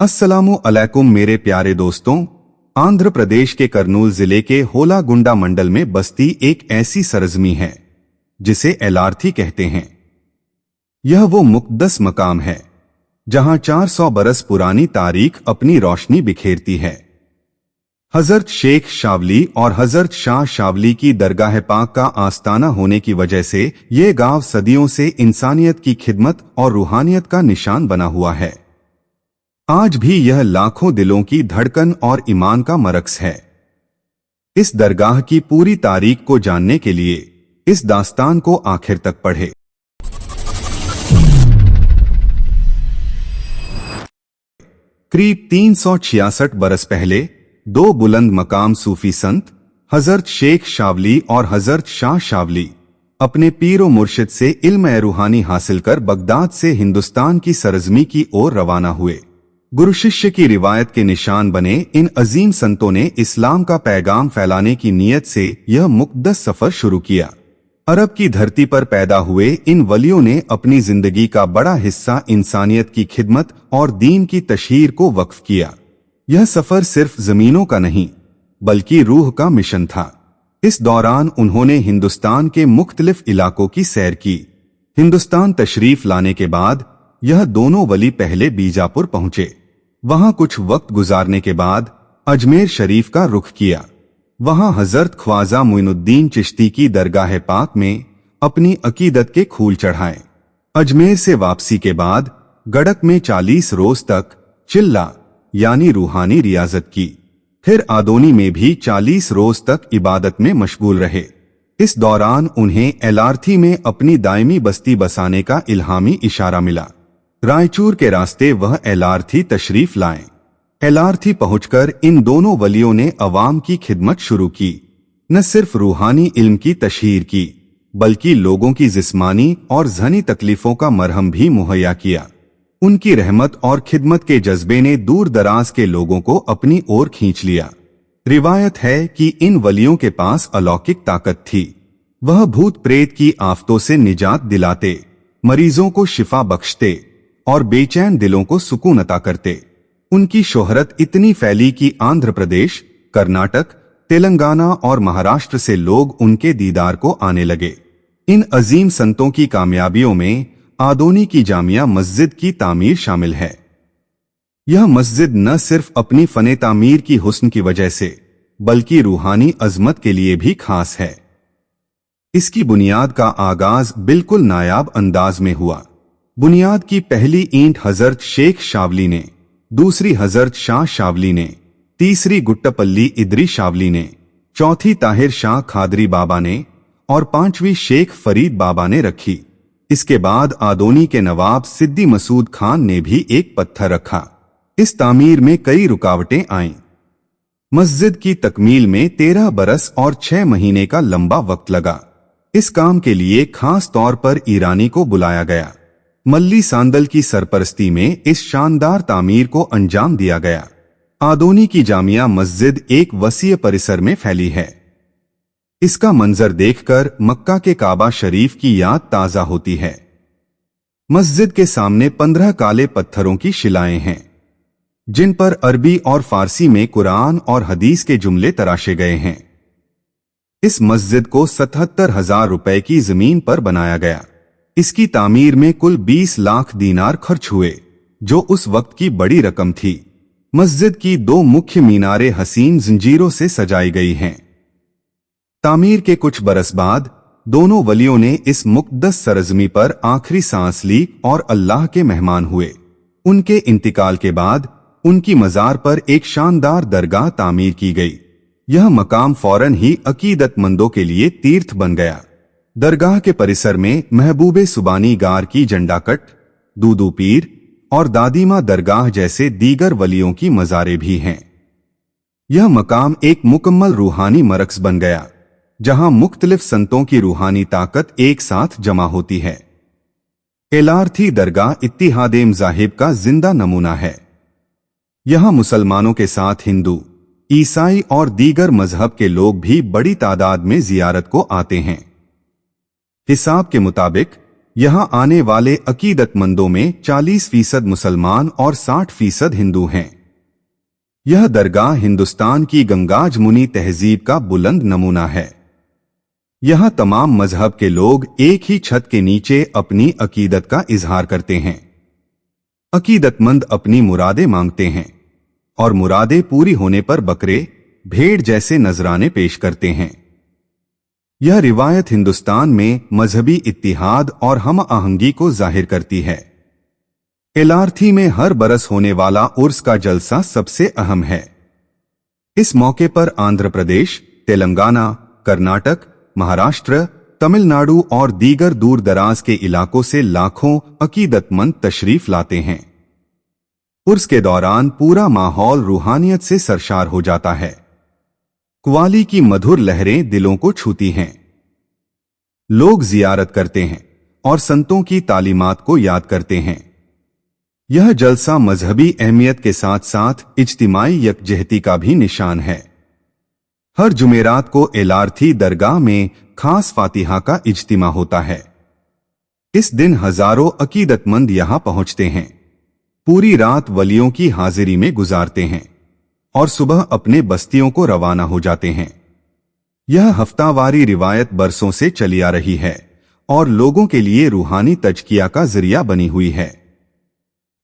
अस्सलामु अलैकुम मेरे प्यारे दोस्तों। आंध्र प्रदेश के कर्नूल जिले के होलागुंडा मंडल में बस्ती एक ऐसी सरजमी है जिसे एलार्थी कहते हैं। यह वो मुक़द्दस मकाम है जहां 400 बरस पुरानी तारीख अपनी रोशनी बिखेरती है। हजरत शेख शावली और हजरत शाह शावली की दरगाह पाक का आस्ताना होने की वजह से ये गांव सदियों से इंसानियत की खिदमत और रूहानियत का निशान बना हुआ है। आज भी यह लाखों दिलों की धड़कन और ईमान का मरकज़ है। इस दरगाह की पूरी तारीख को जानने के लिए इस दास्तान को आखिर तक पढ़े। करीब 366 बरस पहले दो बुलंद मकाम सूफी संत हजरत शेख शावली और हजरत शाह शावली अपने पीर व मुर्शिद से इल्म रूहानी हासिल कर बगदाद से हिंदुस्तान की सरजमी की ओर रवाना हुए। गुरु शिष्य की रिवायत के निशान बने इन अजीम संतों ने इस्लाम का पैगाम फैलाने की नीयत से यह मुक़द्दस सफर शुरू किया। अरब की धरती पर पैदा हुए इन वलियों ने अपनी जिंदगी का बड़ा हिस्सा इंसानियत की खिदमत और दीन की तशहीर को वक्फ किया। यह सफर सिर्फ जमीनों का नहीं बल्कि रूह का मिशन था। इस दौरान उन्होंने हिंदुस्तान के मुख्तलिफ इलाकों की सैर की। हिंदुस्तान तशरीफ लाने के बाद यह दोनों वली पहले बीजापुर पहुंचे। वहां कुछ वक्त गुजारने के बाद अजमेर शरीफ का रुख किया। वहां हजरत ख्वाजा मुइनुद्दीन चिश्ती की दरगाह पाक में अपनी अकीदत के फूल चढ़ाए। अजमेर से वापसी के बाद गड़क में 40 रोज तक चिल्ला यानी रूहानी रियाजत की। फिर आदोनी में भी 40 रोज तक इबादत में मशगूल रहे। इस दौरान उन्हें एलार्थी में अपनी दायमी बस्ती बसाने का इल्हामी इशारा मिला। रायचूर के रास्ते वह एलार्थी तशरीफ लाए। एलार्थी पहुंचकर इन दोनों वलियों ने अवाम की खिदमत शुरू की। न सिर्फ रूहानी इल्म की तशहीर की बल्कि लोगों की जिस्मानी और ज़हनी तकलीफों का मरहम भी मुहैया किया। उनकी रहमत और खिदमत के जज्बे ने दूर दराज के लोगों को अपनी ओर खींच लिया। रिवायत है कि इन वलियों के पास अलौकिक ताकत थी। वह भूत प्रेत की आफतों से निजात दिलाते, मरीजों को शिफा बख्शते और बेचैन दिलों को सुकून अता करते। उनकी शोहरत इतनी फैली कि आंध्र प्रदेश, कर्नाटक, तेलंगाना और महाराष्ट्र से लोग उनके दीदार को आने लगे। इन अजीम संतों की कामयाबियों में आदोनी की जामिया मस्जिद की तामीर शामिल है। यह मस्जिद न सिर्फ अपनी फने तामीर की हुस्न की वजह से बल्कि रूहानी अजमत के लिए भी खास है। इसकी बुनियाद का आगाज बिल्कुल नायाब अंदाज में हुआ। बुनियाद की पहली ईंट हजरत शेख शावली ने, दूसरी हजरत शाह शावली ने, तीसरी गुट्टपल्ली इदरी शावली ने, चौथी ताहिर शाह खादरी बाबा ने और पांचवी शेख फरीद बाबा ने रखी। इसके बाद आदोनी के नवाब सिद्दी मसूद खान ने भी एक पत्थर रखा। इस तामीर में कई रुकावटें आईं। मस्जिद की तकमील में 13 बरस और 6 महीने का लंबा वक्त लगा। इस काम के लिए खास तौर पर ईरानी को बुलाया गया। मल्ली सांदल की सरपरस्ती में इस शानदार तामीर को अंजाम दिया गया। आदोनी की जामिया मस्जिद एक वसीय परिसर में फैली है। इसका मंजर देखकर मक्का के काबा शरीफ की याद ताजा होती है। मस्जिद के सामने 15 काले पत्थरों की शिलाएं हैं जिन पर अरबी और फारसी में कुरान और हदीस के जुमले तराशे गए हैं। इस मस्जिद को 77,000 रुपए की जमीन पर बनाया गया। इसकी तामीर में कुल 20 लाख दीनार खर्च हुए, जो उस वक्त की बड़ी रकम थी। मस्जिद की 2 मुख्य मीनारें हसीन जंजीरों से सजाई गई हैं। तामीर के कुछ बरस बाद दोनों वलियों ने इस मुक़द्दस सरजमी पर आखिरी सांस ली और अल्लाह के मेहमान हुए। उनके इंतकाल के बाद उनकी मजार पर एक शानदार दरगाह तामीर की गई। यह मकाम फौरन ही अकीदतमंदों के लिए तीर्थ बन गया। दरगाह के परिसर में महबूबे सुबानी गार की जंडाकट, दूदू पीर और दादीमा दरगाह जैसे दीगर वलियों की मज़ारें भी हैं। यह मकाम एक मुकम्मल रूहानी मरकज़ बन गया जहां मुख्तलिफ संतों की रूहानी ताकत एक साथ जमा होती है। एलार्थी दरगाह इत्तिहादे मज़ाहिब का जिंदा नमूना है। यहां मुसलमानों के साथ हिंदू, ईसाई और दीगर मजहब के लोग भी बड़ी तादाद में जियारत को आते हैं। हिसाब के मुताबिक यहाँ आने वाले अकीदतमंदों में 40% मुसलमान और 60% हिंदू हैं। यह दरगाह हिंदुस्तान की गंगाज मुनि तहजीब का बुलंद नमूना है। यहाँ तमाम मजहब के लोग एक ही छत के नीचे अपनी अकीदत का इजहार करते हैं। अकीदतमंद अपनी मुरादें मांगते हैं और मुरादें पूरी होने पर बकरे, भेड़ जैसे नजराने पेश करते हैं। यह रिवायत हिंदुस्तान में मजहबी इत्तिहाद और हम आहंगी को जाहिर करती है। एलार्थी में हर बरस होने वाला उर्स का जलसा सबसे अहम है। इस मौके पर आंध्र प्रदेश, तेलंगाना, कर्नाटक, महाराष्ट्र, तमिलनाडु और दीगर दूर दराज के इलाकों से लाखों अकीदतमंद तशरीफ लाते हैं। उर्स के दौरान पूरा माहौल रूहानियत से सरशार हो जाता है। कव्वाली की मधुर लहरें दिलों को छूती हैं। लोग जियारत करते हैं और संतों की तालीमात को याद करते हैं। यह जलसा मजहबी अहमियत के साथ साथ इज्तिमाई यकजहती का भी निशान है। हर जुमेरात को एलार्थी दरगाह में खास फातिहा का इज्तिमा होता है। इस दिन हजारों अकीदतमंद यहां पहुंचते हैं, पूरी रात वलियों की हाजिरी में गुजारते हैं और सुबह अपने बस्तियों को रवाना हो जाते हैं। यह हफ्तावारी रिवायत बरसों से चली आ रही है और लोगों के लिए रूहानी तजकिया का जरिया बनी हुई है।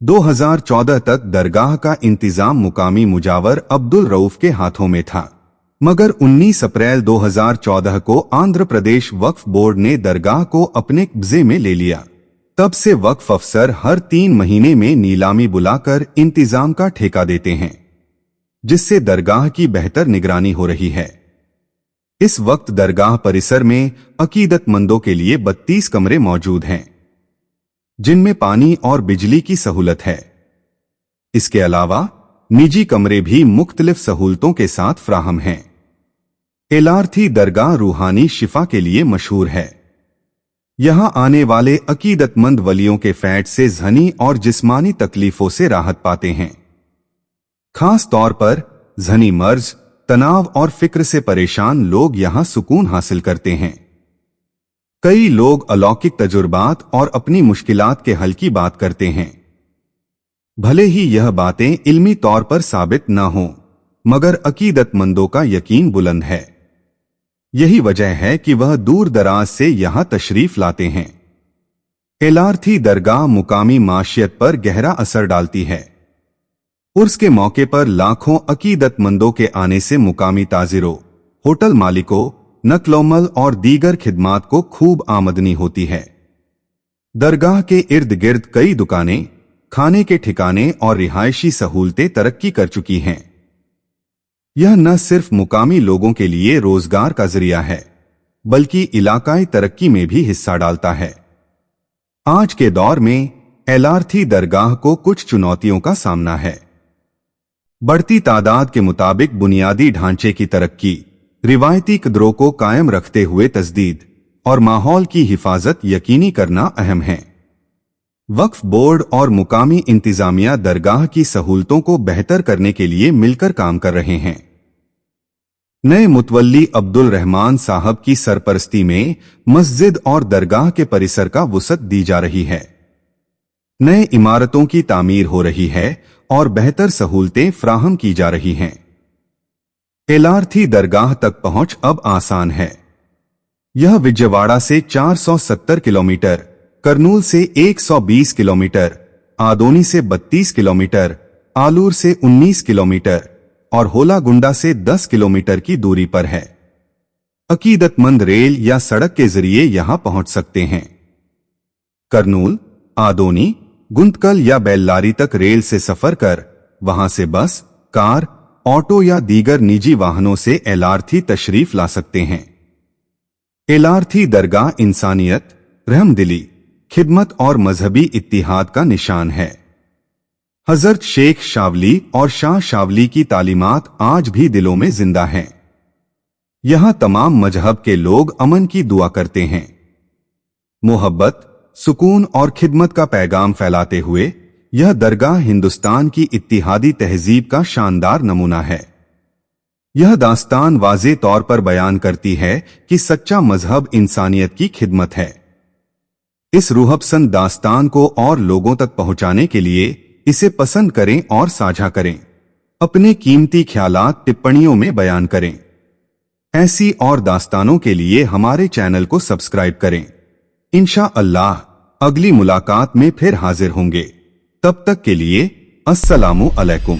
2014 तक दरगाह का इंतजाम मुकामी मुजावर अब्दुल रऊफ के हाथों में था, मगर 19 अप्रैल 2014 को आंध्र प्रदेश वक्फ बोर्ड ने दरगाह को अपने कब्जे में ले लिया। तब से वक्फ अफसर हर 3 महीने में नीलामी बुलाकर इंतजाम का ठेका देते हैं, जिससे दरगाह की बेहतर निगरानी हो रही है। इस वक्त दरगाह परिसर में अकीदतमंदों के लिए 32 कमरे मौजूद हैं, जिनमें पानी और बिजली की सहूलत है। इसके अलावा निजी कमरे भी मुख्तलिफ सहूलतों के साथ फ्राहम हैं। एलार्थी दरगाह रूहानी शिफा के लिए मशहूर है। यहां आने वाले अकीदतमंद वलियों के फैट से ज़हनी और जिस्मानी तकलीफों से राहत पाते हैं। खास तौर पर ज़हनी मर्ज, तनाव और फिक्र से परेशान लोग यहां सुकून हासिल करते हैं। कई लोग अलौकिक तजुर्बात और अपनी मुश्किलात के हल की बात करते हैं। भले ही यह बातें इल्मी तौर पर साबित न हों, मगर अकीदतमंदों का यकीन बुलंद है। यही वजह है कि वह दूर दराज से यहां तशरीफ लाते हैं। एलार्थी दरगाह मुकामी माशियत पर गहरा असर डालती है। उर्स के मौके पर लाखों अकीदतमंदों के आने से मुकामी ताजिरों, होटल मालिकों, नक्लोमल और दीगर खिदमात को खूब आमदनी होती है। दरगाह के इर्द गिर्द कई दुकानें, खाने के ठिकाने और रिहायशी सहूलतें तरक्की कर चुकी हैं। यह न सिर्फ मुकामी लोगों के लिए रोजगार का जरिया है, बल्कि इलाकाई तरक्की में भी हिस्सा डालता है। आज के दौर में एलार्थी दरगाह को कुछ चुनौतियों का सामना है। बढ़ती तादाद के मुताबिक बुनियादी ढांचे की तरक्की, रिवायती कदरों को कायम रखते हुए तजदीद और माहौल की हिफाजत यकीनी करना अहम है। वक्फ बोर्ड और मुकामी इंतजामिया दरगाह की सहूलतों को बेहतर करने के लिए मिलकर काम कर रहे हैं। नए मुतवल्ली अब्दुल रहमान साहब की सरपरस्ती में मस्जिद और दरगाह के परिसर का वुसअत दी जा रही है। नए इमारतों की तामीर हो रही है और बेहतर सहूलतें फ्राहम की जा रही हैं। एलार्थी दरगाह तक पहुंच अब आसान है। यह विजयवाड़ा से 470 किलोमीटर, करनूल से 120 किलोमीटर, आदोनी से 32 किलोमीटर, आलूर से 19 किलोमीटर और होलागुंडा से 10 किलोमीटर की दूरी पर है। अकीदतमंद रेल या सड़क के जरिए यहां पहुंच सकते हैं। करनूल, आदोनी, गुंतकल या बेल्लारी तक रेल से सफर कर वहां से बस, कार, ऑटो या दीगर निजी वाहनों से एलार्थी तशरीफ ला सकते हैं। एलार्थी दरगाह इंसानियत, रहमदिली, खिदमत और मजहबी इत्तिहाद का निशान है। हजरत शेख शावली और शाह शावली की तालीमात आज भी दिलों में जिंदा हैं। यहां तमाम मजहब के लोग अमन की दुआ करते हैं। मोहब्बत, सुकून और खिदमत का पैगाम फैलाते हुए यह दरगाह हिंदुस्तान की इत्तिहादी तहजीब का शानदार नमूना है। यह दास्तान वाज़े तौर पर बयान करती है कि सच्चा मजहब इंसानियत की खिदमत है। इस रूहपसंद दास्तान को और लोगों तक पहुंचाने के लिए इसे पसंद करें और साझा करें। अपने कीमती ख्यालात टिप्पणियों में बयान करें। ऐसी और दास्तानों के लिए हमारे चैनल को सब्सक्राइब करें। इंशाअल्लाह अगली मुलाकात में फिर हाजिर होंगे। तब तक के लिए अस्सलामु अलैकुम।